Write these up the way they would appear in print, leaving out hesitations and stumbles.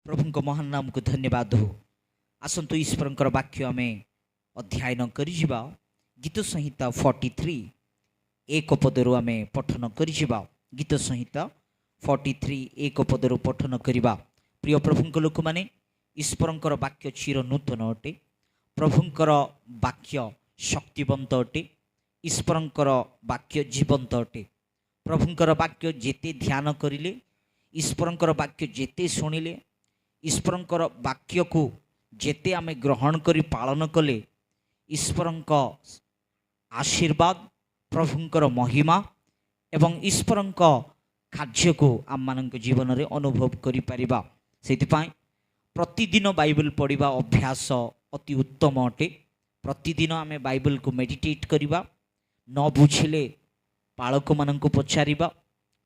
प्रभु महान नाम को धन्यवाद हो। आसतु ईश्वर वाक्य आम अध्ययन कर गीत संहिता 43 एक पदरू आम पठन कर गीत संहिता 43 एक पदरू पठन करवा। प्रिय प्रभु लोक मैंने ईश्वर वाक्य चिर नूतन अटे। प्रभुंकर वाक्य शक्तिवंत अटे। ईश्वर वाक्य जीवंत अटे। प्रभुंकर वाक्य जेते ध्यान करिले, ईश्वर वाक्य जेते शुणिले, ईश्वर वाक्य को जेते आमे ग्रहण करी पालन कले, ईश्वर आशीर्वाद, प्रभुंकर महिमा एवं ईश्वर कार्य को आम मान जीवन में अनुभव करि परिबा। सेतिपाई प्रतिदिन बाइबल पढ़िबा अभ्यास अति उत्तम अटे। प्रतिदिन आमे बाइबल को मेडिटेट करिबा। न बुझिले पालक मानक पचारिबा,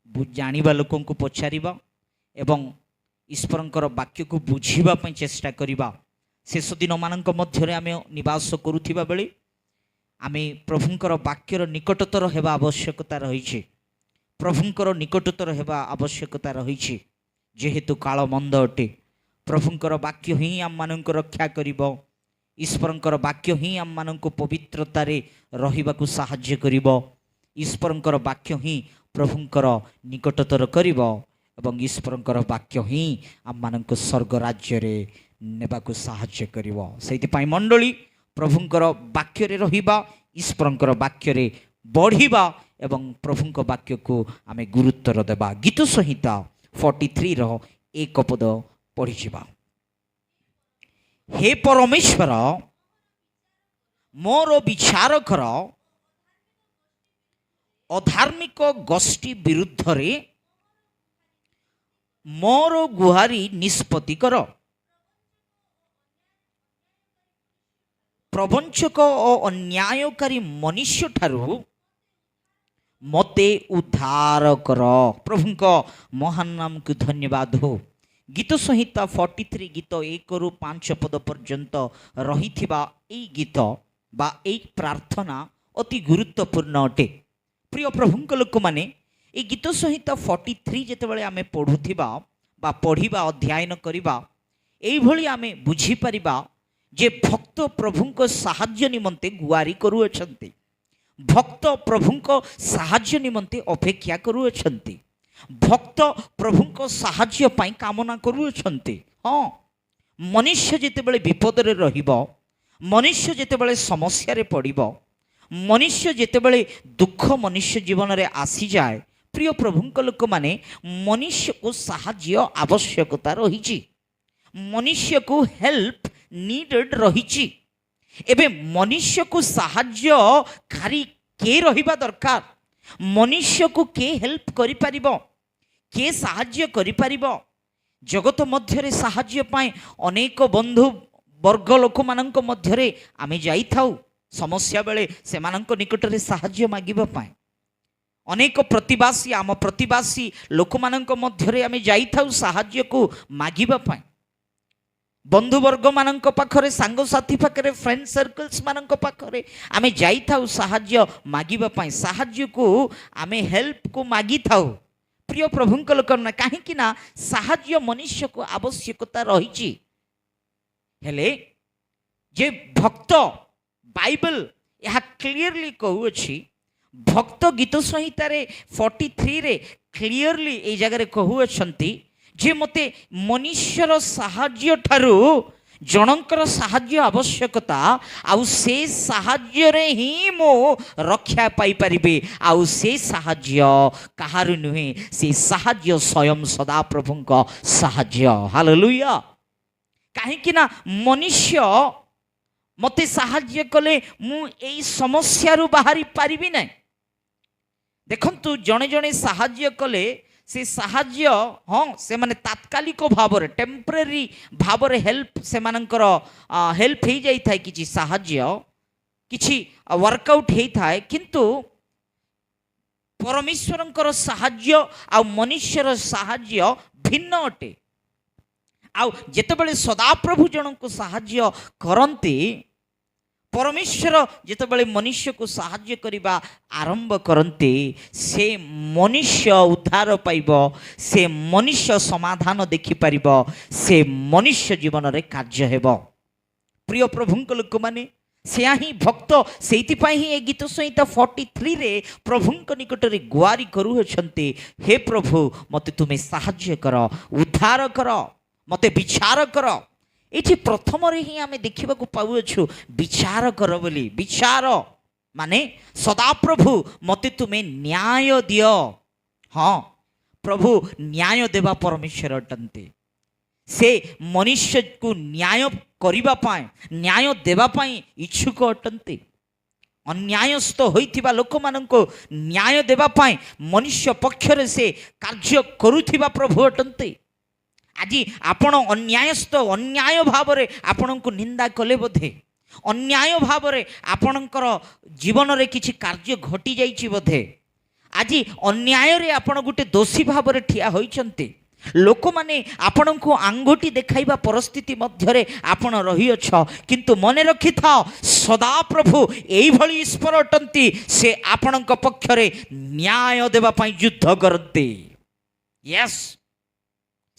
जानिबा लोकों को पचारिबा एवं ईश्वर वाक्य को बुझीबा पई चेष्टा करिबा। शेष दिन मानक मध्य आमे निवास करुथिबा बेले आमे प्रभुंकर वाक्यर निकटतर हेबा आवश्यकता रही। प्रभुंकर निकटतर हेबा आवश्यकता रही। जेहेतु काल मंद अटे, प्रभुंकर वाक्य ही आम मानक रक्षा करिबो। ईश्वरंकर वाक्य ही आम मानक पवित्रतारे रहिबाकु साहाय्य करिबो। ईश्वरंकर वाक्य ही प्रभुंकर निकटतर करिबो एवं ईश्वरंकर वाक्य ही आम मानक स्वर्ग राज्य रे नेबाकु साहाय्य करिबो। सेतिपाई मंडली प्रभुंकर वाक्य रे रहिबा, ईश्वरंकर वाक्य रे बढ़िबा एवं प्रभुंक वाक्य को आमे गुरुत्व देबा। गीत संहिता 43 रो एक पद पढ़ी जिबा। हे परमेश्वर, मोर विचार कर, अधार्मिक गोष्ठी विरुद्ध रे मोर गुहारी निष्पत्ति कर। प्रवंचक और अन्यायकारी मनुष्य ठारू मते उद्धार कर। प्रभु को महान नाम को धन्यवाद हो। गीत संहिता 43 गीत 1 ରୁ 5 पद पर्यंत रही गीत बा प्रार्थना अति गुरुत्वपूर्ण अटे। प्रिय प्रभु लोक मैंने ये गीत संहिता 43 जितेबाला आम पढ़ुवा बा पढ़ा अध्ययन करवा, यही आम बुझीपर जे भक्त प्रभुंक साहाय्य निमंते गुहारी करुअछंती। भक्त प्रभुंक साहाय्य निमंते अपेक्षा करुअछंती। भक्त प्रभुंक साहाय्य पाई कामना करुअछंती। हाँ, मनुष्य जितेबाला विपद रे रहिबो, मनुष्य जितेबाला समस्या रे पड़िबो, मनुष्य जितेबाला दुख मनुष्य जीवन रे आसी जाए, प्रिय प्रभुंक लोक माने मनुष्य को साहाय्य आवश्यकता रही। मनुष्य को हेल्प नीडेड रही। एबे मनुष्य को साहाय्यकारी के रहिबा दरकार। मनुष्य को के हेल्प करि परिबो, के साहाय्य करि परिबो। जगत मध्यरे साहाय्य पाए अनेक बंधु वर्ग लोक मानक मध्यरे आमे जाई थाउ। समस्या बेले से मानक निकटरे साहाय्य मागिबा पाए अनेक प्रतिवासी आम प्रतिवासी लोक मानक मध्यरे आमे जाई थाउ साहाय्य को मागिबा पाए। बंधुवर्ग मानक पाखरे, सांग साथी पाखरे, फ्रेंड सर्कल्स मानक पाखरे आमे जाई थाउ साहाय्य मागिबा पाए। साहाय्य को आमे हेल्प को मागी थाउ। प्रिय प्रभुंक लोक ना काहेकि ना साहाय्य मनुष्य को आवश्यकता रही। हेले जे भक्त बाइबल यह क्लियरली कहूअछि, भक्त गीत संहिता 43 रे क्लियरली ए जगह कहूअछंती जे मते मनुष्यर साहाय्य ठारू जनकर साहाय्य आवश्यकता, आउ से साहाय्य रे ही मो रक्षा पाई परिबे। आउ से साहाय्य कहारु नुहे, से साहाय्य स्वयं सदा प्रभुंक साहाय्य। हालेलुया। काहेकि ना मनुष्य मते साहाय्य कले मु एई समस्या रु बाहरी पारिबी नै। देखंतु जणे जणे साहाय्य कले से साहाय्य हाँ से माने तात्कालिक भाव रे टेम्परेरी भाव रे हेल्प से मानकर हेल्प हो जाई थाए। किछि साहाय्य किछि वर्कआउट हो थाए, किंतु परमेश्वरंकर साहाय्य आ मनुष्यर साहाय्य भिन्न अटे। आउ जेतेबेले सदाप्रभु जनक साहाय्य करती, परमेश्वर जितेबाला मनुष्य को साहाय्य करने आरंभ करते से मनुष्य उद्धार पाइब, से मनुष्य समाधान देखिपार, से मनुष्य जीवन रे कार्य हेब। प्रिय प्रभुंक लोक माने से ही भक्त से ही गीत संहिता 43 रे प्रभुंक निकट रे गुहारी करुछन्ते, हे प्रभु मते तुम्हें साहाय्य कर, उद्धार कर, मते विचार कर। ये प्रथम ही आम देखा पाऊछु विचार कर बोली। विचार माने सदा प्रभु मते तुम्हें न्याय दियो। हाँ, प्रभु न्याय देवा परमेश्वर अटंते। से मनुष्य को न्याय करिबा पाए, न्याय देवा पाए इच्छुक अटंते। अन्यायस्थ होइथिबा लोक मानको न्याय देवा पाए मनुष्य पक्षरे से कार्य करुथिबा प्रभु अटंते। आज आपण अन्यायस्थ अन्याय भाव रे आपण को निंदा कले बोधे, अन्याय भाव रे आपणकर जीवन रे किछि कार्य घटी जाइछि बोधे। आज अन्याय रे आपण गुटे दोषी भाव रे ठिया होइछन्ते। लोक माने आपण को आंगुठी देखाइबा परिस्थिति मध्यरे आपण रहिअछ, किंतु मने रखि था सदा प्रभु एई भली ईश्वर अटंती। से आपणक पक्षरे न्याय देबा पई युद्ध करते। यस,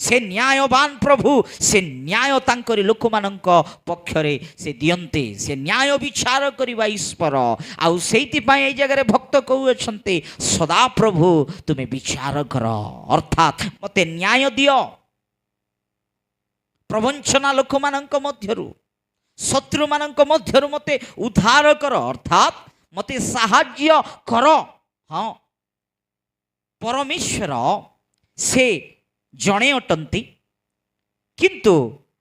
से न्यायवान प्रभु, से न्याय तांकरी लोक मानक पक्षरे से दियंते। से न्याय विचार करिबा ईश्वर। आउ सेति पई एई जगह रे भक्त कहउछन्ते सदा प्रभु तुमे विचार कर, अर्थात मते न्याय दियो। प्रवंचना लोक मानक मध्यरु, शत्रु मानक मध्यरु मते उद्धार कर, अर्थात मते साहाय्य कर। हाँ, परमेश्वर से जणे अटंती, किंतु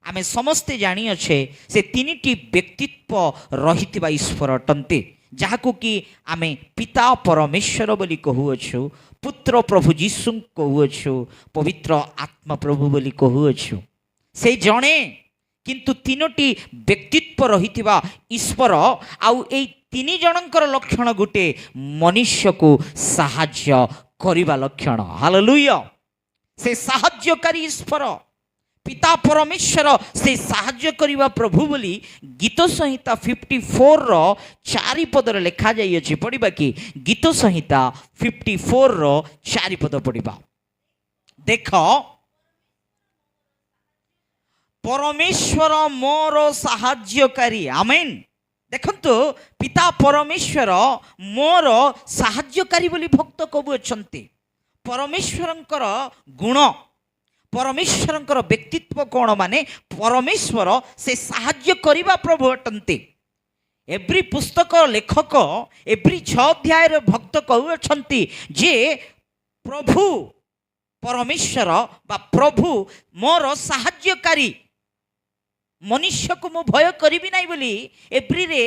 आमे समस्ते जानी अच्छे से तीनिटी व्यक्तित्व रहितिबा ईश्वर अटंती, जहाकू कि आमे पिता परमेश्वर बोली कहूअछु, पुत्र प्रभु जीशु कहूअछु, पवित्र आत्मा प्रभु बोली कहूअछु। से जणे किंतु तीनोटी व्यक्तित्व रहितिबा ईश्वर। आउ एई तीनी जनकर लक्षण गुटे मनुष्य को साहाय्य करिबा लक्षण। हालेलुया। से साहाय्यकारी ईश्वर पिता परमेश्वर से साहाय्य करिबा प्रभु बोली गीत संहिता 54 रो 4 पदर लिखा जाई अछि। पढ़िबा कि गीत संहिता 54 रो 4 पद पढ़िबा। देख, परमेश्वर मोर साहाय्यकारी। आमेन। देखंतु पिता परमेश्वर मोर साहाय्यकारी बोली भक्त कबु अछंती। परमेश्वरंकर गुण, परमेश्वरंकर व्यक्तित्व कौन माने परमेश्वर से साहाय्य करिबा प्रभु अटंती। एव्री पुस्तक लेखक एव्री 6 अध्याय भक्त कहउछंती जे प्रभु परमेश्वर बा प्रभु मोर साहाय्यकारी, मनुष्य को मो भय करिबि नाही बोली एव्री रे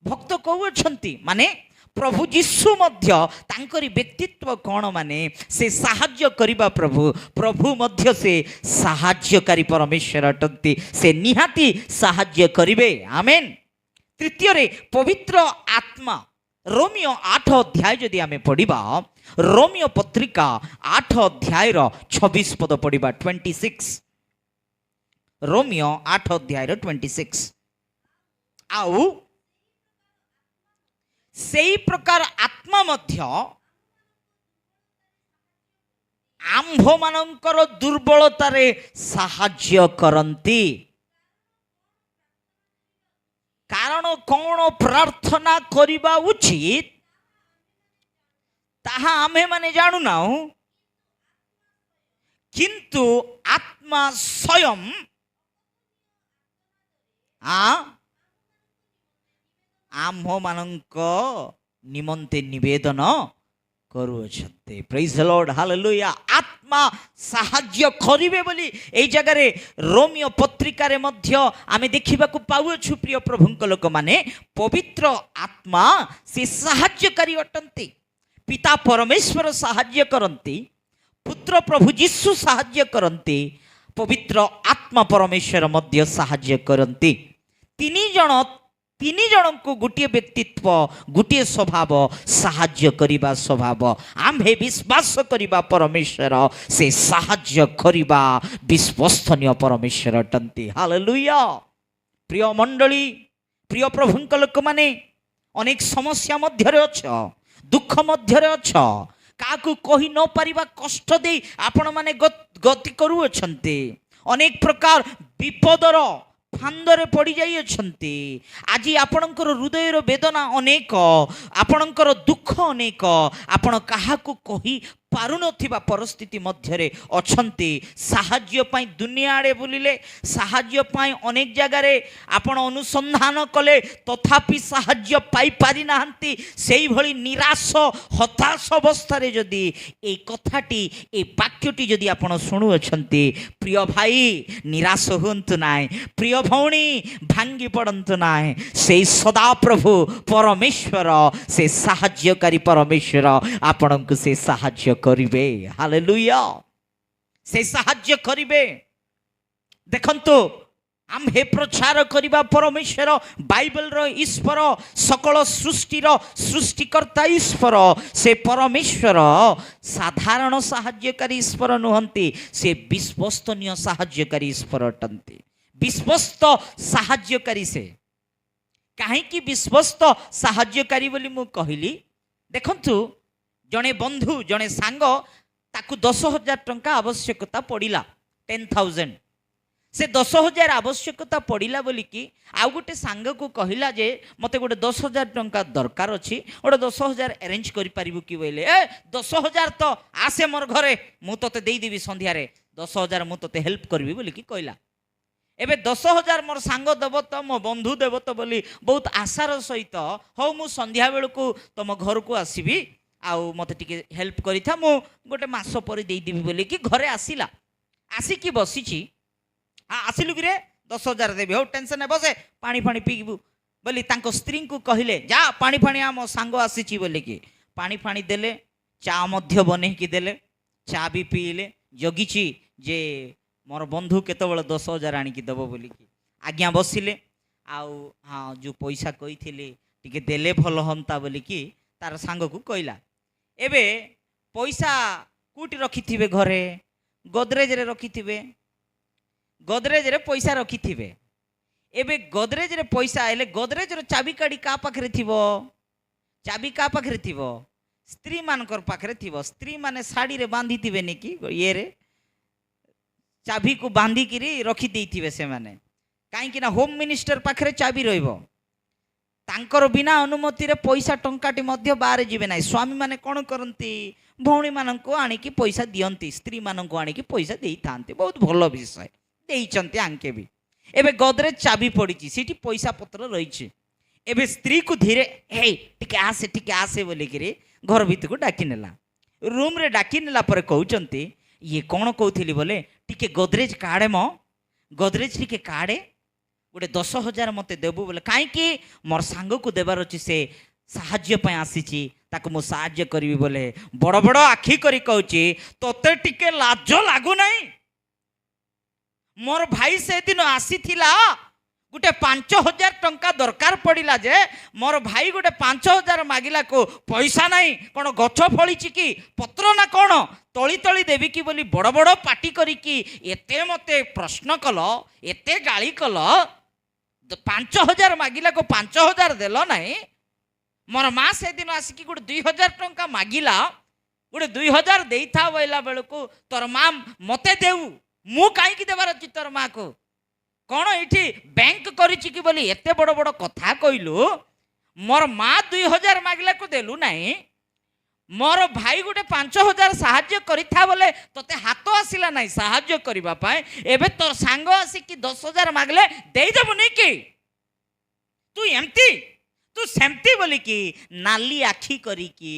भक्त कहउछंती। माने प्रभु जीशु मध्य तांकरी व्यक्तित्व कौन माने से साहाय्य करिबा प्रभु, प्रभु मध्य से साहाय्यकारी परमेश्वर अटंती। से निहाती साहाय्य करिबे। आमेन। तृतीय रे पवित्र आत्मा। रोमियो 8 अध्याय जदि आमे पढ़िबा, रोमियो पत्रिका 8 अध्याय 26 पद पढ़िबा। 26 रोमियो 8 अध्याय 26। आउ सेई प्रकार आत्मा मध्य आंभ मानकर दुर्बलतारे साहाय्य करंती। कारण कौन प्रार्थना करिबा उचित ताहा आमे माने जानु नाउ, किंतु आत्मा स्वयं आम्भ मानक निमंते निवेदन करुछन्ते। Praise the lord. हालेलुया। आत्मा साहाय्य करिवे बोली एई जगह रे रोमियो पत्रिका रे मध्य आमे देखिबा को पाउछु। प्रिय प्रभुंक लोक माने पवित्र आत्मा से साहाय्यकारी अटंती। पिता परमेश्वर साहाय्य करंती, पुत्र प्रभु जीशु साहाय्य करंती, पवित्र आत्मा परमेश्वर मध्य साहाय्य करंती। तीन जन को गोटे व्यक्तित्व, गोटे स्वभाव, साहाय्य करिबा स्वभाव। आम्भे विश्वास करिबा परमेश्वर से साहाय्य करिबा विश्वस्तनीय परमेश्वर अटंती। हालेलुया। प्रिय मंडली, प्रिय प्रभुଙ୍କ ଲୋକମାନେ ଅନେକ ସମସ୍ୟା ମଧ୍ୟରେ ଅଛ, ଦୁଃଖ ମଧ୍ୟରେ ଅଛ, କାହାକୁ କହି ନ ପାରିବା କଷ୍ଟ ଦେଇ ଆପଣମାନେ ଗତି କରୁଅଛନ୍ତି, ଅନେକ ପ୍ରକାର ବିପଦର ଫାନ୍ଦରେ ପଡ଼ିଯାଇଅଛନ୍ତି। ଆଜି ଆପଣଙ୍କର ହୃଦୟର ବେଦନା ଅନେକ, ଆପଣଙ୍କର ଦୁଃଖ ଅନେକ, ଆପଣ କାହାକୁ କହି ପାରୁନଥିବା ପରିସ୍ଥିତି ମଧ୍ୟରେ ଅଛନ୍ତି। ସାହାଯ୍ୟ ପାଇଁ ଦୁନିଆ ଆଡ଼େ ବୁଲିଲେ, ସାହାଯ୍ୟ ପାଇଁ ଅନେକ ଜାଗାରେ ଆପଣ ଅନୁସନ୍ଧାନ କଲେ, ତଥାପି ସାହାଯ୍ୟ ପାଇପାରି ନାହାନ୍ତି। ସେଇଭଳି ନିରାଶ ହତାଶ ଅବସ୍ଥାରେ ଯଦି ଏଇ କଥାଟି, ଏଇ ବାକ୍ୟଟି ଯଦି ଆପଣ ଶୁଣୁଅଛନ୍ତି, ପ୍ରିୟ ଭାଇ ନିରାଶ ହୁଅନ୍ତୁ ନାହିଁ, ପ୍ରିୟ ଭଉଣୀ ଭାଙ୍ଗି ପଡ଼ନ୍ତୁ ନାହିଁ। ସେଇ ସଦାପ୍ରଭୁ ପରମେଶ୍ୱର, ସେ ସାହାଯ୍ୟକାରୀ ପରମେଶ୍ୱର ଆପଣଙ୍କୁ ସେ ସାହାଯ୍ୟ କରିବେ। ହାଲେଲୁୟା, ସେ ସାହାଯ୍ୟ କରିବେ। ଦେଖନ୍ତୁ, ଆମ୍ଭେ ପ୍ରଚାର କରିବା ପରମେଶ୍ୱର, ବାଇବେଲର ଈଶ୍ୱର, ସକଳ ସୃଷ୍ଟିର ସୃଷ୍ଟିକର୍ତ୍ତା ଈଶ୍ୱର, ସେ ପରମେଶ୍ୱର ସାଧାରଣ ସାହାଯ୍ୟକାରୀ ଈଶ୍ୱର ନୁହନ୍ତି, ସେ ବିଶ୍ୱସ୍ତନୀୟ ସାହାଯ୍ୟକାରୀ ଈଶ୍ୱର ଅଟନ୍ତି। ବିଶ୍ୱସ୍ତ ସାହାଯ୍ୟକାରୀ ସେ। କାହିଁକି ବିଶ୍ୱସ୍ତ ସାହାଯ୍ୟକାରୀ ବୋଲି ମୁଁ କହିଲି? ଦେଖନ୍ତୁ, ଜଣେ ବନ୍ଧୁ, ଜଣେ ସାଙ୍ଗ, ତାକୁ 10,000 ଟଙ୍କା ଆବଶ୍ୟକତା ପଡ଼ିଲା, 10,000। ସେ 10,000 ଆବଶ୍ୟକତା ପଡ଼ିଲା ବୋଲିକି ଆଉ ଗୋଟେ ସାଙ୍ଗକୁ କହିଲା ଯେ ମୋତେ ଗୋଟେ 10,000 ଟଙ୍କା ଦରକାର ଅଛି, ଗୋଟେ 10,000 ଆରେଞ୍ଜ କରିପାରିବୁ କି? ବୋଇଲେ 10,000 ତ ଆସେ ମୋର ଘରେ, ମୁଁ ତୋତେ ଦେଇଦେବି ସନ୍ଧ୍ୟାରେ, 10,000 ମୁଁ ତୋତେ ହେଲ୍ପ କରିବି ବୋଲିକି କହିଲା। ଏବେ 10,000 ମୋର ସାଙ୍ଗ ଦେବ ତ, ମୋ ବନ୍ଧୁ ଦେବ ତ ବୋଲି ବହୁତ ଆଶାର ସହିତ, ହଉ ମୁଁ ସନ୍ଧ୍ୟା ବେଳକୁ ତମ ଘରକୁ ଆସିବି, ଆଉ ମୋତେ ଟିକେ ହେଲ୍ପ କରିଥା, ମୁଁ ଗୋଟେ ମାସ ପରେ ଦେଇଦେବି ବୋଲିକି ଘରେ ଆସିଲା। ଆସିକି ବସିଛି, ଆସିଲୁ କିରେ 10,000 ଦେବି, ହଉ ଟେନସନ୍ ହେବ, ସେ ପାଣି ଫାଣି ପିଇବୁ ବୋଲି ତାଙ୍କ ସ୍ତ୍ରୀଙ୍କୁ କହିଲେ, ଯା ପାଣି ଫାଣି ଆମ ସାଙ୍ଗ ଆସିଛି ବୋଲିକି ପାଣି ଫାଣି ଦେଲେ, ଚା ମଧ୍ୟ ବନେଇକି ଦେଲେ, ଚା ବି ପିଇଲେ। ଜଗିଛି ଯେ ମୋର ବନ୍ଧୁ କେତେବେଳେ 10,000 ଆଣିକି ଦେବ ବୋଲିକି। ଆଜ୍ଞା ବସିଲେ, ଆଉ ହଁ ଯେଉଁ ପଇସା କହିଥିଲି ଟିକେ ଦେଲେ ଭଲ ହୁଅନ୍ତା ବୋଲିକି ତାର ସାଙ୍ଗକୁ କହିଲା। ଏବେ ପଇସା କେଉଁଠି ରଖିଥିବେ? ଘରେ ଗୋଦରେଜରେ ରଖିଥିବେ, ଗୋଦରେଜରେ ପଇସା ରଖିଥିବେ। ଏବେ ଗୋଦରେଜରେ ପଇସା ହେଲେ ଗୋଦରେଜର ଚାବି କାଢ଼ି କାହା ପାଖରେ ଥିବ? ଚାବି କାହା ପାଖରେ ଥିବ? ସ୍ତ୍ରୀ ମାନଙ୍କର ପାଖରେ ଥିବ। ସ୍ତ୍ରୀ ମାନେ ଶାଢ଼ୀରେ ବାନ୍ଧିଥିବେନି କି, ଇଏରେ ଚାବିକୁ ବାନ୍ଧିକିରି ରଖିଦେଇଥିବେ ସେମାନେ। କାହିଁକି ନା ହୋମ୍ ମିନିଷ୍ଟର ପାଖରେ ଚାବି ରହିବ, ତାଙ୍କର ବିନା ଅନୁମତିରେ ପଇସା ଟଙ୍କାଟି ମଧ୍ୟ ବାହାରେ ଯିବେ ନାହିଁ। ସ୍ୱାମୀମାନେ କ'ଣ କରନ୍ତି? ଭଉଣୀମାନଙ୍କୁ ଆଣିକି ପଇସା ଦିଅନ୍ତି, ସ୍ତ୍ରୀମାନଙ୍କୁ ଆଣିକି ପଇସା ଦେଇଥାନ୍ତି। ବହୁତ ଭଲ ବିଷୟ, ଦେଇଛନ୍ତି ଆଙ୍କେ ବି। ଏବେ ଗଦରେଜ ଚାବି ପଡ଼ିଛି, ସେଠି ପଇସା ପତ୍ର ରହିଛି। ଏବେ ସ୍ତ୍ରୀକୁ ଧୀରେ ହେଇ ଟିକେ ଆସେ, ଟିକେ ଆସେ ବୋଲିକିରି ଘର ଭିତରକୁ ଡାକି ନେଲା। ରୁମ୍ରେ ଡାକି ନେଲା ପରେ କହୁଛନ୍ତି, ଇଏ କ'ଣ କହୁଥିଲି ବୋଲେ, ଟିକେ ଗୋଦରେଜ କାଢ଼େ, ମ ଗୋଦରେଜ ଟିକେ କାଢ଼େ, ଗୋଟେ 10,000 ମୋତେ ଦେବୁ ବୋଲେ। କାହିଁକି? ମୋର ସାଙ୍ଗକୁ ଦେବାର ଅଛି, ସେ ସାହାଯ୍ୟ ପାଇଁ ଆସିଛି, ତାକୁ ମୁଁ ସାହାଯ୍ୟ କରିବି ବୋଲେ। ବଡ଼ ବଡ଼ ଆଖି କରି କହୁଛି, ତୋତେ ଟିକେ ଲାଜ ଲାଗୁନାହିଁ? ମୋର ଭାଇ ସେଦିନ ଆସିଥିଲା, ଗୋଟେ 5,000 ଟଙ୍କା ଦରକାର ପଡ଼ିଲା ଯେ ମୋର ଭାଇ ଗୋଟେ 5,000 ମାଗିଲାକୁ ପଇସା ନାହିଁ, କ'ଣ ଗଛ ଫଳିଛି କି ପତ୍ର ନା କ'ଣ ତଳି ତଳି ଦେବି କି ବୋଲି ବଡ଼ ବଡ଼ ପାଟି କରିକି ଏତେ ମୋତେ ପ୍ରଶ୍ନ କଲ, ଏତେ ଗାଳି କଲ, 5,000 ମାଗିଲାକୁ 5,000 ଦେଲ ନାହିଁ। ମୋର ମା ସେଦିନ ଆସିକି ଗୋଟେ 2,000 ଟଙ୍କା ମାଗିଲା, ଗୋଟେ 2,000 ଦେଇଥା ବୋଇଲା ବେଳକୁ ତୋର ମା ମୋତେ ଦେଉ, ମୁଁ କାହିଁକି ଦେବାର ଅଛି ତୋର ମାକୁ? କ'ଣ ଏଇଠି ବ୍ୟାଙ୍କ କରିଛି କି ବୋଲି ଏତେ ବଡ଼ ବଡ଼ କଥା କହିଲୁ? ମୋର ମା 2,000 ମାଗିଲାକୁ ଦେଲୁ ନାହିଁ। ମୋର ଭାଇ ଗୋଟେ 5,000 ସାହାଯ୍ୟ କରିଥା ବୋଲେ ତୋତେ ହାତ ଆସିଲା ନାହିଁ ସାହାଯ୍ୟ କରିବା ପାଇଁ। ଏବେ ତୋ ସାଙ୍ଗ ଆସିକି 10,000 ମାଗିଲେ ଦେଇଦେବୁନି କି? ତୁ ଏମିତି, ତୁ ସେମିତି ବୋଲିକି ନାଲି ଆଖି କରିକି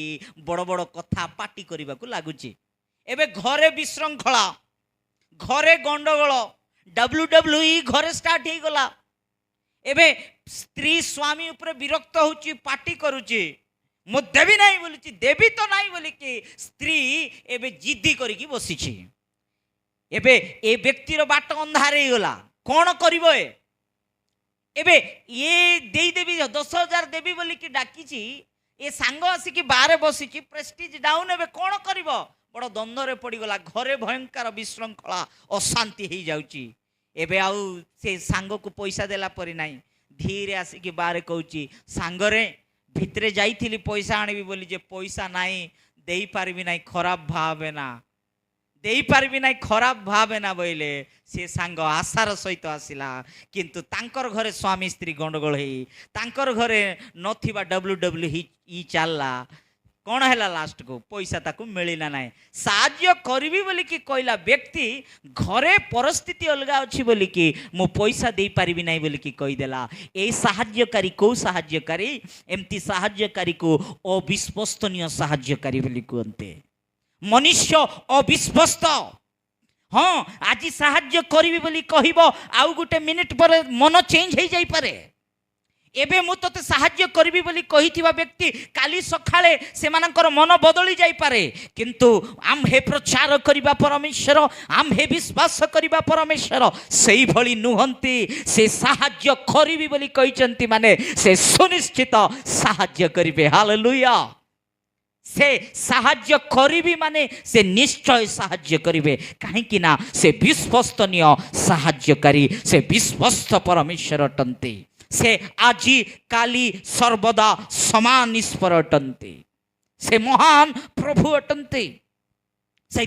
ବଡ଼ ବଡ଼ କଥା ପାଟି କରିବାକୁ ଲାଗୁଛି। ଏବେ ଘରେ ବିଶୃଙ୍ଖଳା, ଘରେ ଗଣ୍ଡଗୋଳ, WWE ଘରେ ଷ୍ଟାର୍ଟ ହେଇଗଲା। ଏବେ ସ୍ତ୍ରୀ ସ୍ୱାମୀ ଉପରେ ବିରକ୍ତ ହେଉଛି, ପାଟି କରୁଛି, ମୁଁ ଦେବି ନାହିଁ ବୋଲିଛି, ଦେବି ତ ନାହିଁ ବୋଲିକି ସ୍ତ୍ରୀ ଏବେ ଜିଦ୍ଦି କରିକି ବସିଛି। ଏବେ ଏ ବ୍ୟକ୍ତିର ବାଟ ଅନ୍ଧାର ହେଇଗଲା, କ'ଣ କରିବ? ଏବେ ଇଏ ଦେଇଦେବି 10,000 ଦେବି ବୋଲିକି ଡାକିଛି, ଏ ସାଙ୍ଗ ଆସିକି ବାହାରେ ବସିଛି, ପ୍ରେଷ୍ଟିଜ୍ ଡାଉନ୍। ଏବେ କ'ଣ କରିବ? ବଡ଼ ଦ୍ୱନ୍ଦ୍ୱରେ ପଡ଼ିଗଲା। ଘରେ ଭୟଙ୍କର ବିଶୃଙ୍ଖଳା, ଅଶାନ୍ତି ହେଇଯାଉଛି। ଏବେ ଆଉ ସେ ସାଙ୍ଗକୁ ପଇସା ଦେଲା ପରି ନାହିଁ, धीरे आसिकी बाहर कहूँ सांगरे भितरे जाइथिली पैसा आनिबी बोली जे पैसा नाही देई पारबी नाही खराब भावे ना देई पारबी नाही खराब भावे ना बोले से सांग आशार सहित आसिला किंतु तांकर घरे स्वामी स्त्री गंडगोल हेई तांकर घरे नथिबा WWE चलला कौन है लास्ट को पैसा ताकू मिलला ना साहाय्य करी बोली कि कहला व्यक्ति घरे परिस्थिति अलग अच्छी बोली कि मु पैसा दे पारिबी नहीं बोली कि कहीदेला ए साहाय्यकारी को साहाय्यकारी एमती साहाय्यकारी को अविश्वसनीय साहाय्यकारी बोली कहते मनुष्य अविश्वस्त हाँ आज साहाय्य करी बोली कहब आउ गोटे मिनिट पर मन चेंज हो जाई पारे एबे मु तोते साहाय्य करबी बोली कहिथिबा व्यक्ति काली सखाळे सेमानकर मन बदली जाई पारे किंतु आम हे प्रचार करिबा परमेश्वर आम हे विश्वास करिबा परमेश्वर सेही भली नुहंती से साहाय्य करबी बोली कहिचंती माने से सुनिश्चित साहाय्य करिबे हालेलुया से साहाय्य करिबी माने से निश्चय साहाय्य करिबे काहे कि ना से विश्वसनीय साहाय्यकारी से विश्वस्त परमेश्वर अटंती से आजी काली सर्वदा समान ईश्वर अटंती से महान प्रभु अटंती से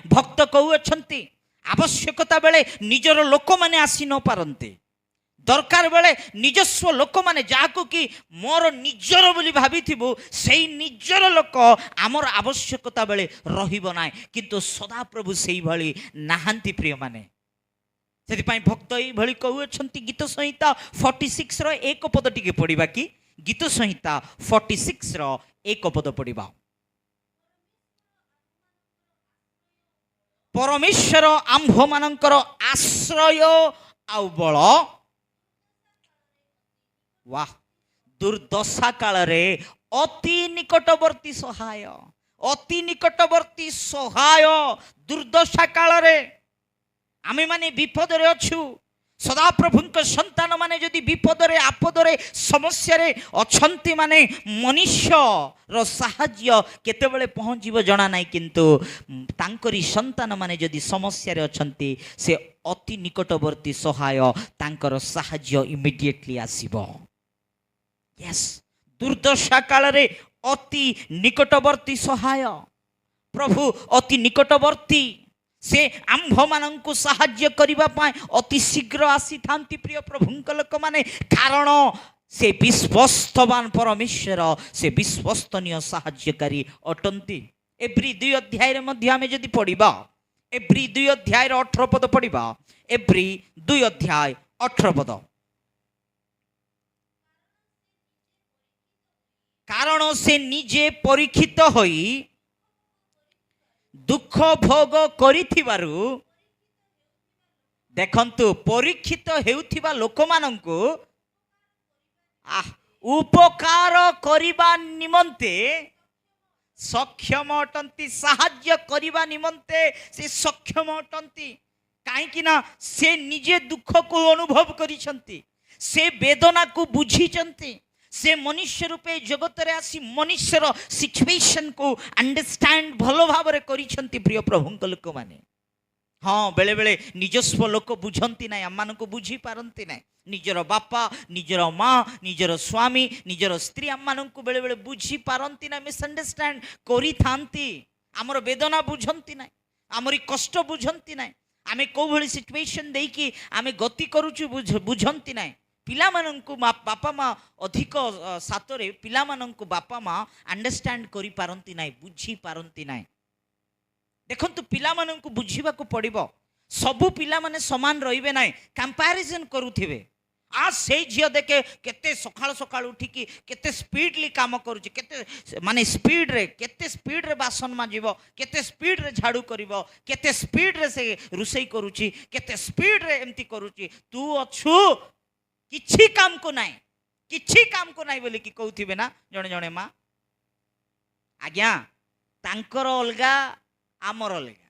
भक्त कहू अछंती आवश्यकता बेले निजर लोक माने आसी न पारंती दरकार बेले निजस्व लोक माने जाको कि मोर निजर बोली भाबिथिबु सेही निजर लोक आमर आवश्यकता बेले रहिबो नाय किंतु सदा प्रभु सेही भली नाहांती प्रिय माने से भक्त ये कहते गीत संहिता 46 एक पद टी पढ़ा कि गीत संहिता 46 एक पद पढ़ा परमेश्वर आंभ मानकर आश्रय आउ बल वाह दुर्दशा काल रे अति निकटवर्ती सहाय अति निकटवर्ती सहाय दुर्दशा काल रे आमे माने विपद रे अछु सदा प्रभुंक संतान माने जदि विपद रे आपद रे समस्या रे अछंती माने मनुष्य रो साहाय्य केतेबेले पहुंचीबो जणा नाही किंतु तांकरी संतान माने जदि समस्या रे अछंती से अति निकटवर्ती सहाय तांकर साहाय्य इमिडिएटली आसीबो यस दुर्दशा काल रे अति निकटवर्ती सहाय प्रभु अति निकटवर्ती से आंभ मानंकु साहाय्य करिबा पाए अति शीघ्र आसी थांती प्रिय प्रभुंक लोक माने कारण से विश्वस्तवान परमेश्वर से विश्वस्तनीय साहाय्यकारी अटंती एब्री 2 अध्याय रे मध्य आमे जदि पढिबा एब्री 2 अध्याय रे 18 पद पढिबा एब्री 2 अध्याय 18 पद कारण से निजे परीक्षित होई दुख भोग करिथिबारु देखंतु परीक्षित हेउथिबा लोक मानंकु उपकार करिबा निमंते सक्षम अटंती साहाय्य करिबा निमंते से सक्षम अटंती काहे कि ना से निजे दुख को अनुभव करिसंती से वेदना को बुझिचंती से मनुष्य रूपे जगत रे आसी मनुष्यर सिचुएशन को अंडरस्टैंड भलो भाव रे करिसंती प्रिय प्रभुंक लोक माने हाँ बेले बेले निजस्व लोक बुझंती ना आम को बुझी पारंती ना निजर बापा निजर माँ निजर स्वामी निजर स्त्री आम को बेले बेले बुझी पारंती ना मिसअंडरस्टैंड करी थांती आमर वेदना बुझंती ना आमरी कष्ट बुझंती ना आमे को भली सिचुएशन देकी आमे गति करूछु बुझंती ना पिला मानंकु बापा माँ अधिक सातरे पिला मानंकु बापा माँ अंडरस्टैंड करि पारंती नाय बुझी पारंती नाय देखंतु पिला मानंकु बुझीबाकु पड़िबो सबु पिला माने समान रहिबे नाय कंपैरिजन करूथिबे आ से झियो देखे केते सकाळ सकाळ उठिकी केते स्पीडली काम करूची केते माने स्पीड रे बासन माजिबो केते स्पीड रे झाड़ू करिवो केते स्पीड रे से रुसई करूची केते स्पीड रे एम्ति करूची तू अछु किछि काम को नाई बोली कि कहूथिबे ना जणे जणे माँ आज्ञा तांकर अलगा आमर अलगा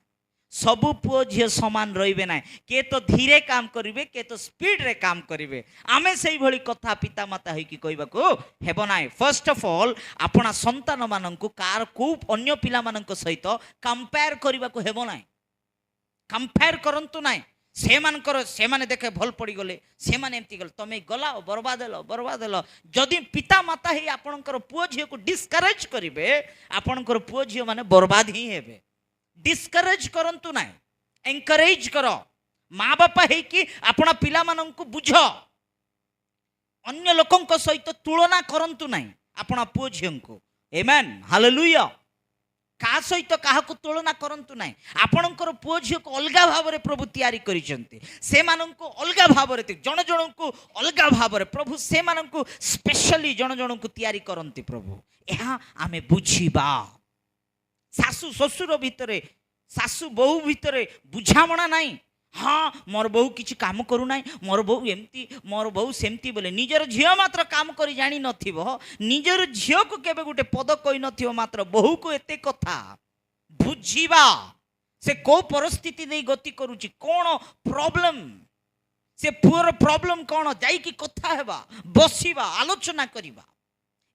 सबु पुओ झियो समान रहिबे ना के तो धीरे काम करिवे के तो स्पीड रे काम करिवे आमे सेही भली कथा पिता माता होई कि कहबाको हेबो नाय फर्स्ट ऑफ ऑल आपना संतान मानंकु कार को अन्य पिला मानंक सहित कंपेयर करबाको हेबो नाय कंपेयर करंतु नाय ସେମାନେ ଦେଖେ ଭଲ ପଡ଼ିଗଲେ, ସେମାନେ ଏମିତି ଗଲେ, ତମେ ଗଲା ବରବାଦ ହେଲ। ଯଦି ପିତା ମାତା ହେଇ ଆପଣଙ୍କର ପୁଅ ଝିଅକୁ ଡିସ୍କରେଜ କରିବେ, ଆପଣଙ୍କର ପୁଅ ଝିଅ ମାନେ ବରବାଦ ହିଁ ହେବେ। ଡିସ୍କରେଜ କରନ୍ତୁ ନାହିଁ, ଏନକରେଜ କର। ମା ବାପା ହେଇକି ଆପଣ ପିଲାମାନଙ୍କୁ ବୁଝ, ଅନ୍ୟ ଲୋକଙ୍କ ସହିତ ତୁଳନା କରନ୍ତୁ ନାହିଁ ଆପଣ ପୁଅ ଝିଅଙ୍କୁ। ଆମେନ୍, ହାଲେଲୁୟା। କାହା ସହିତ କାହାକୁ ତୁଳନା କରନ୍ତୁ ନାହିଁ। ଆପଣଙ୍କର ପୁଅ ଝିଅକୁ ଅଲଗା ଭାବରେ ପ୍ରଭୁ ତିଆରି କରିଛନ୍ତି, ସେମାନଙ୍କୁ ଅଲଗା ଭାବରେ, ଜଣ ଜଣଙ୍କୁ ଅଲଗା ଭାବରେ ପ୍ରଭୁ ସେମାନଙ୍କୁ ସ୍ପେଶାଲି ଜଣ ଜଣଙ୍କୁ ତିଆରି କରନ୍ତି ପ୍ରଭୁ। ଏହା ଆମେ ବୁଝିବା। ଶାଶୁ ଶ୍ୱଶୁର ଭିତରେ, ଶାଶୁ ବୋହୂ ଭିତରେ ବୁଝାମଣା ନାହିଁ। ହଁ, ମୋର ବୋହୂ କିଛି କାମ କରୁନାହିଁ, ମୋର ବୋହୂ ଏମିତି, ମୋର ବୋହୂ ସେମିତି ବୋଲେ ନିଜର ଝିଅ ମାତ୍ର କାମ କରି ଜାଣିନଥିବ, ନିଜର ଝିଅକୁ କେବେ ଗୋଟେ ପଦ କହିନଥିବ, ମାତ୍ର ବୋହୂକୁ ଏତେ କଥା ବୁଝିବା। ସେ କୋଉ ପରିସ୍ଥିତି ଦେଇ ଗତି କରୁଛି, କ'ଣ ପ୍ରୋବ୍ଲେମ, ସେ ପୁଅର ପ୍ରୋବ୍ଲେମ କ'ଣ, ଯାଇକି କଥା ହେବା, ବସିବା, ଆଲୋଚନା କରିବା।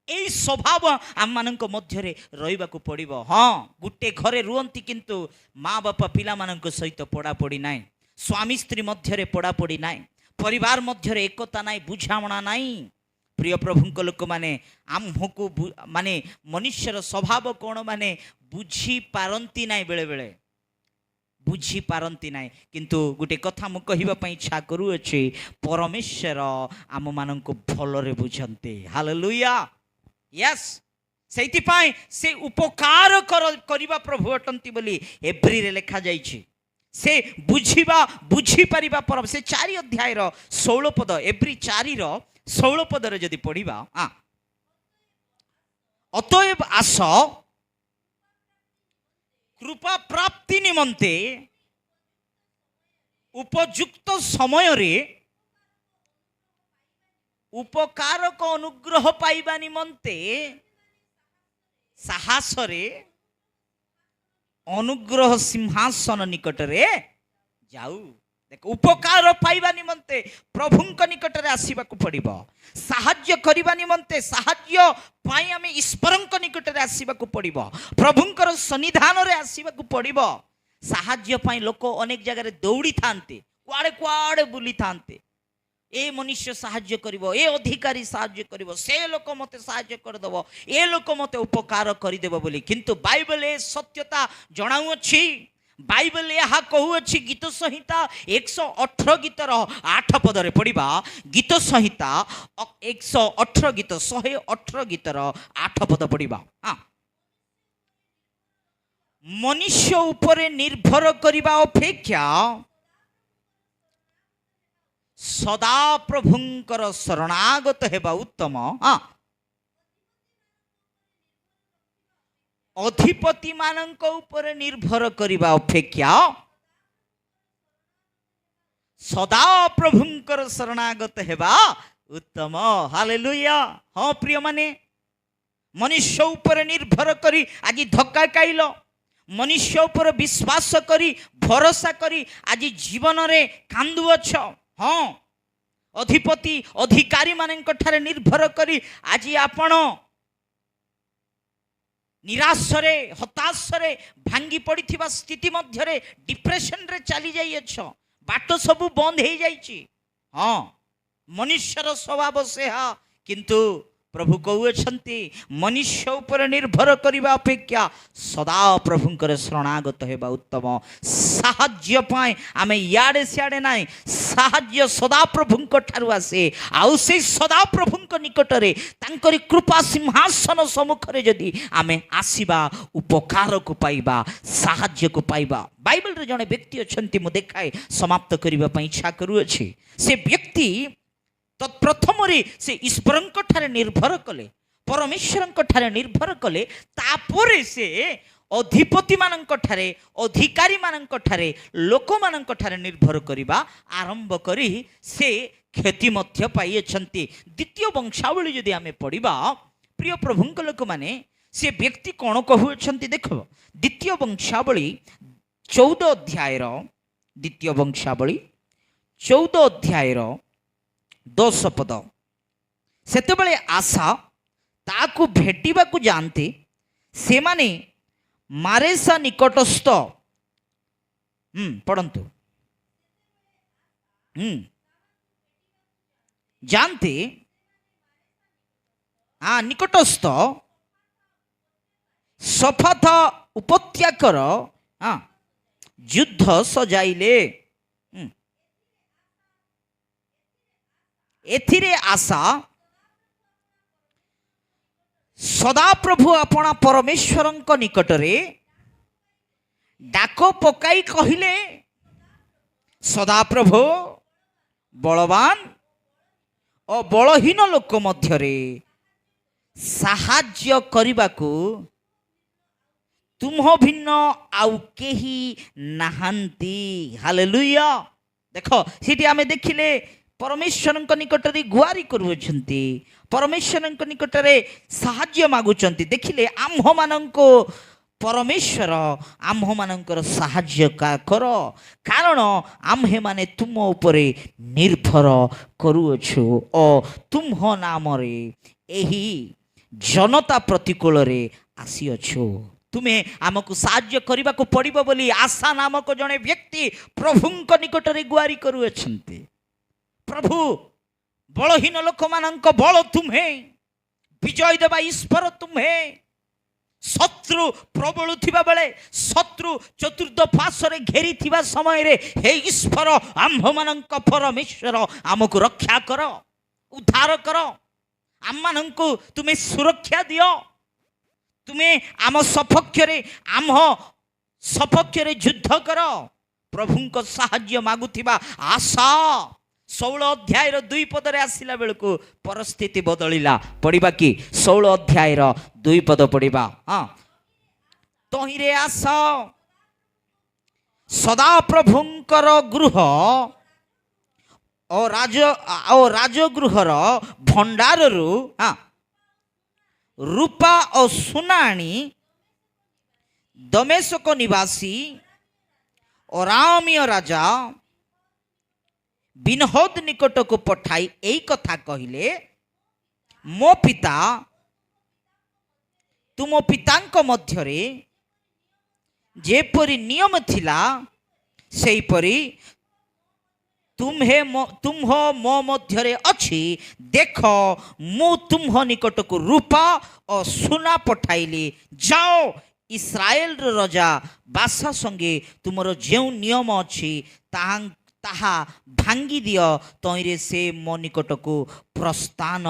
এই ସ୍ୱଭାବ ଆମମାନଙ୍କ ମଧ୍ୟରେ ରହିବାକୁ ପଡ଼ିବ। ହଁ, ଗୋଟେ ଘରେ ରୁହନ୍ତି କିନ୍ତୁ ମା ବାପା ପିଲାମାନଙ୍କ ସହିତ ପଢ଼ାପଢ଼ି ନାହିଁ, ସ୍ୱାମୀ ସ୍ତ୍ରୀ ମଧ୍ୟରେ ପଢ଼ାପଢ଼ି ନାହିଁ, ପରିବାର ମଧ୍ୟରେ ଏକତା ନାହିଁ, ବୁଝାମଣା ନାହିଁ। ପ୍ରିୟ ପ୍ରଭୁଙ୍କ ଲୋକମାନେ, ଆମକୁ ମାନେ ମନୁଷ୍ୟର ସ୍ୱଭାବ କ'ଣ ମାନେ ବୁଝିପାରନ୍ତି ନାହିଁ, ବେଳେବେଳେ ବୁଝିପାରନ୍ତି ନାହିଁ। କିନ୍ତୁ ଗୋଟେ କଥା ମୁଁ କହିବା ପାଇଁ ଇଚ୍ଛା କରୁଅଛି, ପରମେଶ୍ୱର ଆମମାନଙ୍କୁ ଭଲରେ ବୁଝନ୍ତି। Hallelujah, Yes. ସେଇଥିପାଇଁ ସେ ଉପକାର କରିବା ପ୍ରଭୁ ଅଟନ୍ତି ବୋଲି ଏବ୍ରିରେ ଲେଖାଯାଇଛି। ସେ ବୁଝିପାରିବା ପର, ସେ 4 ଅଧ୍ୟାୟର 16 ପଦ, ଏବ୍ରି 4ର 16 ପଦରେ ଯଦି ପଢ଼ିବା, ଅତଏବ ଆସ କୃପା ପ୍ରାପ୍ତି ନିମନ୍ତେ ଉପଯୁକ୍ତ ସମୟରେ ଉପକାରକ ଅନୁଗ୍ରହ ପାଇବା ନିମନ୍ତେ ସାହସରେ ଅନୁଗ୍ରହ ସିଂହାସନ ନିକଟରେ ଯାଉ। ଦେଖ, ଉପକାର ପାଇବା ନିମନ୍ତେ ପ୍ରଭୁଙ୍କ ନିକଟରେ ଆସିବାକୁ ପଡ଼ିବ। ସାହାଯ୍ୟ କରିବା ନିମନ୍ତେ, ସାହାଯ୍ୟ ପାଇଁ ଆମେ ଈଶ୍ୱରଙ୍କ ନିକଟରେ ଆସିବାକୁ ପଡ଼ିବ, ପ୍ରଭୁଙ୍କର ସନ୍ନିଧାନରେ ଆସିବାକୁ ପଡ଼ିବ। ସାହାଯ୍ୟ ପାଇଁ ଲୋକ ଅନେକ ଜାଗାରେ ଦୌଡ଼ିଥାନ୍ତି, କୁଆଡ଼େ କୁଆଡ଼େ ବୁଲିଥାନ୍ତି। ଏ ମନୁଷ୍ୟ ସାହାଯ୍ୟ କରିବ, ଏ ଅଧିକାରୀ ସାହାଯ୍ୟ କରିବ, ସେ ଲୋକ ମୋତେ ସାହାଯ୍ୟ କରିଦେବ, ଏ ଲୋକ ମୋତେ ଉପକାର କରିଦେବ ବୋଲି। କିନ୍ତୁ ବାଇବେଲ ଏ ସତ୍ୟତା ଜଣାଉଅଛି। ବାଇବେଲ ଏହା କହୁଅଛି, ଗୀତ ସଂହିତା 118 ଗୀତର 8 ପଦରେ ପଢ଼ିବା। ଗୀତ ସଂହିତା 118 ଗୀତ 118 ଗୀତର 8 ପଦ ପଢ଼ିବା। ମନୁଷ୍ୟ ଉପରେ ନିର୍ଭର କରିବା ଅପେକ୍ଷା ସଦା ପ୍ରଭୁଙ୍କର ଶରଣାଗତ ହେବା ଉତ୍ତମ। ଅଧିପତି ମାନଙ୍କ ଉପରେ ନିର୍ଭର କରିବା ଅପେକ୍ଷା ସଦା ପ୍ରଭୁଙ୍କର ଶରଣାଗତ ହେବା ଉତ୍ତମ। ହାଲେଲୁୟା। ହଁ ପ୍ରିୟ ମାନେ, ମନୁଷ୍ୟ ଉପରେ ନିର୍ଭର କରି ଆଜି ଧକ୍କା ଖାଇଲ, ମନୁଷ୍ୟ ଉପରେ ବିଶ୍ୱାସ କରି ଭରସା କରି ଆଜି ଜୀବନରେ କାନ୍ଦୁଅଛ। ହଁ, ଅଧିପତି ଅଧିକାରୀ ମାନଙ୍କ ଠାରେ ନିର୍ଭର କରି ଆଜି ଆପଣ ନିରାଶରେ, ହତାଶରେ, ଭାଙ୍ଗି ପଡ଼ିଥିବା ସ୍ଥିତି ମଧ୍ୟରେ ଡିପ୍ରେସନରେ ଚାଲି ଯାଇଅଛ, ବାଟ ସବୁ ବନ୍ଦ ହେଇଯାଇଛି। ହଁ, ମନୁଷ୍ୟର ସ୍ୱଭାବ ସେହା। କିନ୍ତୁ ପ୍ରଭୁ କହୁଅଛନ୍ତି, ମନୁଷ୍ୟ ଉପରେ ନିର୍ଭର କରିବା ଅପେକ୍ଷା ସଦା ପ୍ରଭୁଙ୍କର ଶରଣାଗତ ହେବା ଉତ୍ତମ। ସାହାଯ୍ୟ ପାଇଁ ଆମେ ଇଆଡ଼େ ସିଆଡ଼େ ନାହିଁ, ସାହାଯ୍ୟ ସଦାପ୍ରଭୁଙ୍କ ଠାରୁ ଆସେ। ଆଉ ସେଇ ସଦାପ୍ରଭୁଙ୍କ ନିକଟରେ ତାଙ୍କରି କୃପା ସିଂହାସନ ସମ୍ମୁଖରେ ଯଦି ଆମେ ଆସିବା, ଉପକାରକୁ ପାଇବା, ସାହାଯ୍ୟକୁ ପାଇବା। ବାଇବେଲରେ ଜଣେ ବ୍ୟକ୍ତି ଅଛନ୍ତି, ମୁଁ ଦେଖାଏ, ସମାପ୍ତ କରିବା ପାଇଁ ଇଚ୍ଛା କରୁଅଛି। ସେ ବ୍ୟକ୍ତି ପ୍ରଥମରେ ସେ ଈଶ୍ୱରଙ୍କ ଠାରେ ନିର୍ଭର କଲେ, ପରମେଶ୍ୱରଙ୍କ ଠାରେ ନିର୍ଭର କଲେ, ତାପରେ ସେ ଅଧିପତି ମାନଙ୍କ ଠାରେ, ଅଧିକାରୀ ମାନଙ୍କ ଠାରେ, ଲୋକମାନଙ୍କ ଠାରେ ନିର୍ଭର କରିବା ଆରମ୍ଭ କରି ସେ କ୍ଷତି ମଧ୍ୟ ପାଇଅଛନ୍ତି। ଦ୍ୱିତୀୟ ବଂଶାବଳୀ ଯଦି ଆମେ ପଢ଼ିବା, ପ୍ରିୟ ପ୍ରଭୁଙ୍କ ଲୋକମାନେ, ସେ ବ୍ୟକ୍ତି କ'ଣ କହୁଅଛନ୍ତି ଦେଖ। ଦ୍ୱିତୀୟ ବଂଶାବଳୀ 14 ଅଧ୍ୟାୟର, ଦ୍ୱିତୀୟ ବଂଶାବଳୀ 14 ଅଧ୍ୟାୟର 10 ପଦ। ସେତେବେଳେ ଆଶା ତାକୁ ଭେଟିବାକୁ ଯାଆନ୍ତି। ସେମାନେ ମାରେସା ନିକଟସ୍ଥ, ପଢ଼ନ୍ତୁ। जानते निकटस्थ सफाथा उपत्याकर युद्ध सजाइले एथिरे आशा सदा प्रभु अपना परमेश्वर निकटरे डाक पकाई कहिले सदा प्रभु बलवान और बलहीन लोक मध्यरे साहाଯ୍ୟ କରିବାକୁ तुम भिन्न आउ केही नाहांती। हालेलुया। देखो सीटी आमे देखिले परमेश्वर निकटरे गुहारी करुछंती, परमेश्वर निकटरे साहाଯ୍य मागुचंती। देखिले आम्भ मानको परमेश्वर आम्भ मानकर साहाଯ୍य कर, कारण आम्भे माने तुम उपरे निर्भर करुअछु और तुम नाम रे एही जनता प्रतिकूल रे आसीअछु। तुम्हें आमको साहाଯ୍य करने को पड़िबो बोली आशा नामक जड़े व्यक्ति प्रभुंक निकटरे गुहारी करुअछंती। प्रभु बलहीन लोक मानक बल तुम्हें, विजय देवा ईश्वर तुम्हें। शत्रु प्रबल थिबा बेले, शत्रु चतुर्थ पार्श्व घेरी थिबा समय रे हे ईश्वर आम्भ मानक परमेश्वर आमको रक्षा कर, उद्धार कर, आम मानक तुम्हें सुरक्षा दियो। तुम्हें आम सपक्षरे आम सपक्षरे युद्ध कर। प्रभुंक साहाଯ୍य मागुथिबा आशा 16 अध्याय 2 पदरे आसिला बेलको परिस्थिति बदलिला। पढ़िबा कि 16 अध्याय 2 पद पढ़िबा। तहिरे आशा सदा प्रभुंकर गृह और राजगृहर भंडाररू रूपा और सुनाणी दमेशक निवासी और रामीय राजा बिनहद निकट को पठाई एई कथा कहिले, मो पिता तुम पितांक मध्यरे जेपरी नियम थिला सेहीपरी तुम मो मध्यरे अछि। देख मु तुम निकट को रूपा और सुना पठाइली। जाओ इस्राएल राजा बासा संगे तुमर जो नियम अछि ताहा भांगी दियो, तइरे से मो निकट को प्रस्थान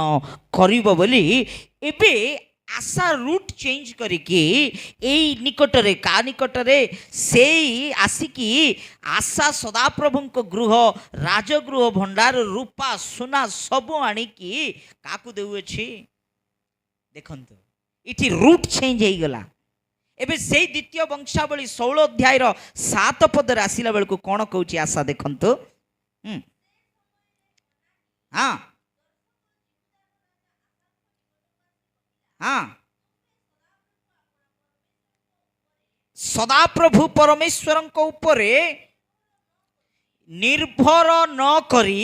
करिबो बोली एबे आशा रूट चेंज करिकी एई निकटरे का निकटरे से आसिकी आशा सदा प्रभुंक गृह राजगृह भंडार रूपा सुना सबु आनिकी काकू देउछि। देखंतु इठी रूट चेंज हो गला। एबे से द्वितीय वंशावली 16 अध्याय 7 पदर आसिला बेलको कोन कहउछि आशा देखंतु। हाँ सदा प्रभु परमेश्वर उपरे निर्भर न करी,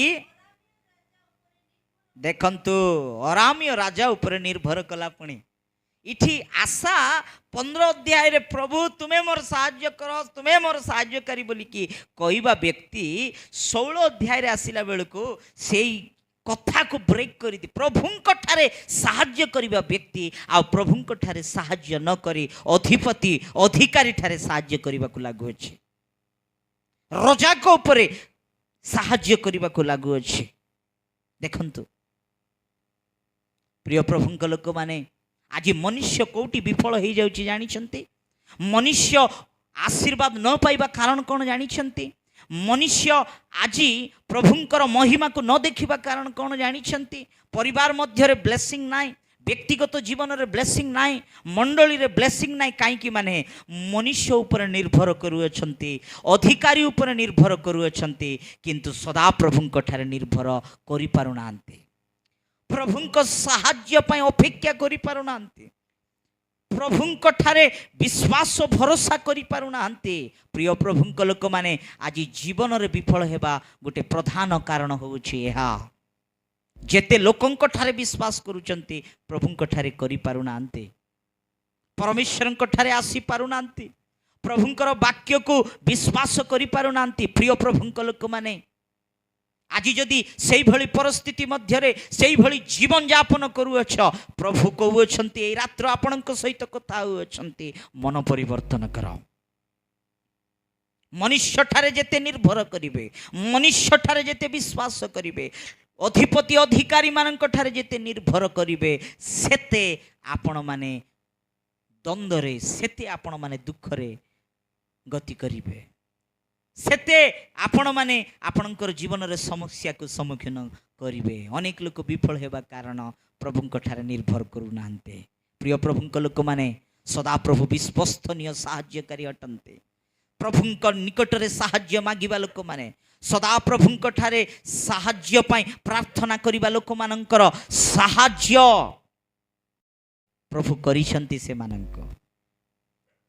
देखंतु अरामीय राजा उपरे निर्भर कला। पुणी इठी आशा 15 अध्याय रे प्रभु तुम्हें मोर साहाଯ୍य कर, तुम्हें मोर साहाଯ୍य करी बोली कि कहवा व्यक्ति 16 अध्याय रे आसिला बेलको सेई कथा को ब्रेक करी दी। प्रभुंक ठारे साहाଯ୍य करिबा व्यक्ति आ प्रभुंक ठारे साहाଯ୍य न करी अधिपति अधिकारी ठारे साहाଯ୍य करिबा को लागु अछि, राजा को ऊपर साहाଯ୍य करिबा को लागु अछि। देखंतु प्रिय प्रभुंक लोक माने आज मनुष्य कोटी विफल हो जाउछि जानि छंती। मनुष्य आशीर्वाद न पाइबा कारण कौन जानि छंती। मनुष्य आज प्रभुंकर महिमा को न देखिबा कारण कौन जानि छंती। परिवार मध्य रे ब्लेसिंग नाई, व्यक्तिगत जीवन रे ब्लेसिंग नाई, मंडली रे ब्लेसिंग नाई। काईकि माने मनुष्य ऊपर निर्भर करुअछंती, अधिकारी ऊपर निर्भर करुअछंती, किंतु सदा प्रभुंक ठारे निर्भर करि पारुनांती। प्रभुंक साहाଯ୍य पय अपेक्षा करि पारुनांती, प्रभुंक ठारे विश्वास भरोसा करि पारुनांती। प्रिय प्रभुंक लोक माने आज जीवन रे विफल हेबा गोटे प्रधान कारण होउछि एहा। जेते लोकंक ठारे विश्वास करूचंती प्रभुंक ठारे करि पारुनांती, परमेश्वरंक ठारे आसी पारुनांती, प्रभुंकर वाक्य को विश्वास करि पारुनांती। प्रिय प्रभुंक लोक माने আজি যদি সেইভଳି ପରିସ୍ଥିତି ମଧ୍ୟରେ ସେଇଭଳି ଜୀବନ ଯାପନ କରୁଅଛ, ପ୍ରଭୁ କହୁଅଛନ୍ତି ଏଇ ରାତ୍ର ଆପଣଙ୍କ ସହିତ କଥା ହେଉଅଛନ୍ତି, ମନ ପରିବର୍ତ୍ତନ କର। ମନୁଷ୍ୟଠାରେ ଯେତେ ନିର୍ଭର କରିବେ, ମନୁଷ୍ୟଠାରେ ଯେତେ ବିଶ୍ୱାସ କରିବେ, ଅଧିପତି ଅଧିକାରୀ ମାନଙ୍କ ଠାରେ ଯେତେ ନିର୍ଭର କରିବେ, ସେତେ ଆପଣମାନେ ଦ୍ୱନ୍ଦ୍ୱରେ, ସେତେ ଆପଣମାନେ ଦୁଃଖରେ ଗତି କରିବେ, ସେତେ ଆପଣମାନେ ଆପଣଙ୍କର ଜୀବନରେ ସମସ୍ୟାକୁ ସମ୍ମୁଖୀନ କରିବେ। ଅନେକ ଲୋକ ବିଫଳ ହେବା କାରଣ ପ୍ରଭୁଙ୍କ ଠାରେ ନିର୍ଭର କରୁନାହାନ୍ତି। ପ୍ରିୟ ପ୍ରଭୁଙ୍କ ଲୋକମାନେ, ସଦାପ୍ରଭୁ ବିଶ୍ୱସ୍ତନୀୟ ସାହାଯ୍ୟକାରୀ ଅଟନ୍ତି। ପ୍ରଭୁଙ୍କ ନିକଟରେ ସାହାଯ୍ୟ ମାଗିବା ଲୋକମାନେ, ସଦାପ୍ରଭୁଙ୍କ ଠାରେ ସାହାଯ୍ୟ ପାଇଁ ପ୍ରାର୍ଥନା କରିବା ଲୋକମାନଙ୍କର ସାହାଯ୍ୟ ପ୍ରଭୁ କରିଛନ୍ତି। ସେମାନଙ୍କ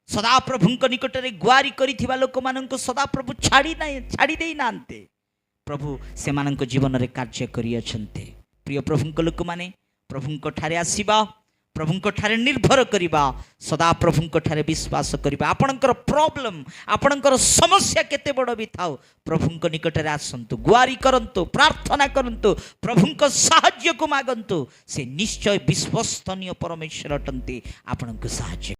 ସଦାପ୍ରଭୁଙ୍କ ନିକଟରେ ଗୁହାରି କରିଥିବା ଲୋକମାନଙ୍କୁ ସଦାପ୍ରଭୁ ଛାଡ଼ି ଦେଇନାହାନ୍ତି। ପ୍ରଭୁ ସେମାନଙ୍କ ଜୀବନରେ କାର୍ଯ୍ୟ କରିଅଛନ୍ତି। ପ୍ରିୟ ପ୍ରଭୁଙ୍କ ଲୋକମାନେ, ପ୍ରଭୁଙ୍କ ଠାରେ ଆସିବା, ପ୍ରଭୁଙ୍କ ଠାରେ ନିର୍ଭର କରିବା, ସଦାପ୍ରଭୁଙ୍କ ଠାରେ ବିଶ୍ୱାସ କରିବା। ଆପଣଙ୍କର ପ୍ରୋବ୍ଲେମ୍, ଆପଣଙ୍କର ସମସ୍ୟା କେତେ ବଡ଼ ବି ଥାଉ, ପ୍ରଭୁଙ୍କ ନିକଟରେ ଆସନ୍ତୁ, ଗୁହାରି କରନ୍ତୁ, ପ୍ରାର୍ଥନା କରନ୍ତୁ, ପ୍ରଭୁଙ୍କ ସାହାଯ୍ୟକୁ ମାଗନ୍ତୁ। ସେ ନିଶ୍ଚୟ ବିଶ୍ୱସ୍ତନୀୟ ପରମେଶ୍ୱର ଅଟନ୍ତି, ଆପଣଙ୍କୁ ସାହାଯ୍ୟ